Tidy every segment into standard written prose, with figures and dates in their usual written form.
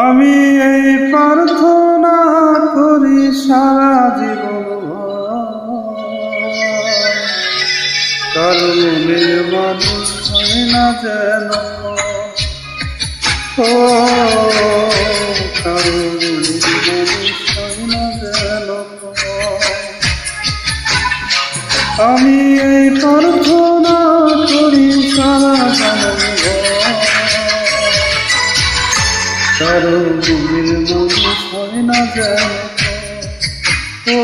আমি এই প্রার্থনা করি সারা জীবন, কারো মনের মানুষ হয় না যেন, ও কারো মনের মানুষ হয় না যেন। আমি এই প্রার্থনা করি সারা জীবন, কারো মনের মানুষ হয় না যেন, ও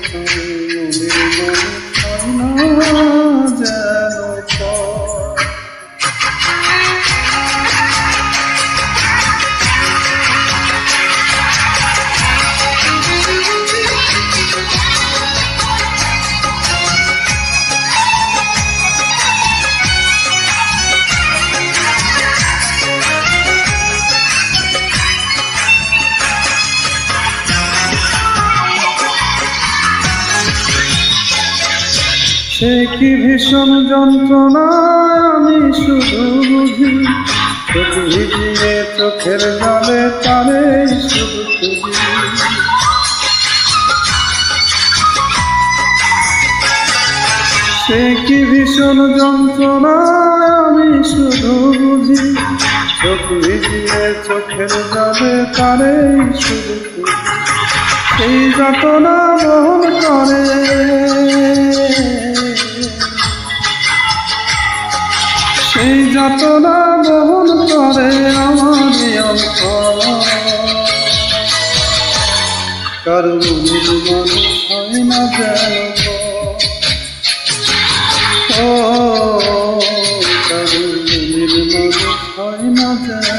কারো মনের মানুষ হয় না যেন। সে কি ভীষণ যন্ত্রণায় আমি শুধু বুঝি, চোখ ভিজিয়ে চোখের জলে তারে শুধু খুঁজি। সে কি ভীষণ যন্ত্রণায় আমি শুধু বুঝি, চোখ ভিজিয়ে চোখের জলে তারে শুধু খুঁজি। সেই যাতনা বহন করে, সেই যাতনা বহন করে আমার অন্তর, কারো মনের মানুষ হয় না যেন, ও কারো মনের মানুষ হয় না যেন।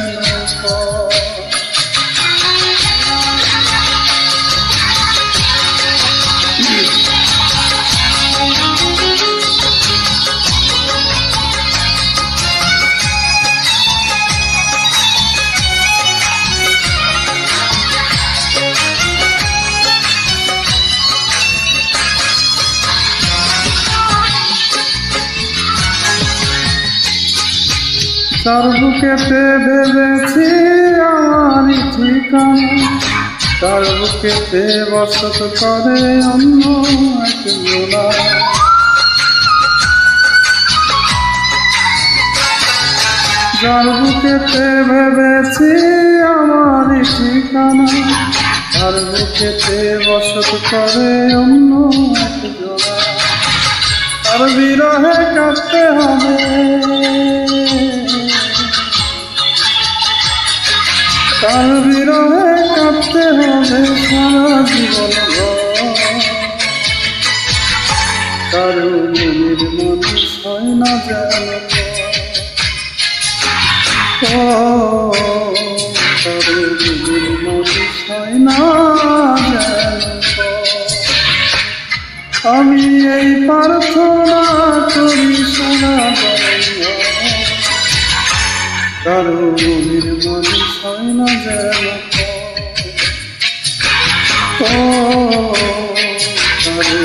তার বুকেতে ভেবেছি আমারই ঠিকানা, তার বুকেতে বসত করে অন্য একজনা। যার বুকেতে ভেবেছি আমারই ঠিকানা, তার বুকেতে বসত করে অন্য একজনা। তার বিরহে কাঁদতে হবে, তার বিরহে কাঁদতে হবে সারা জীবন। কারো মনের মানুষ হয় না যেন, ও কারো মনের মানুষ হয় না যেন। আমি এই প্রার্থনা করি সারা জীবন, কারো মনের মানুষ হয় না যেন, ও কারো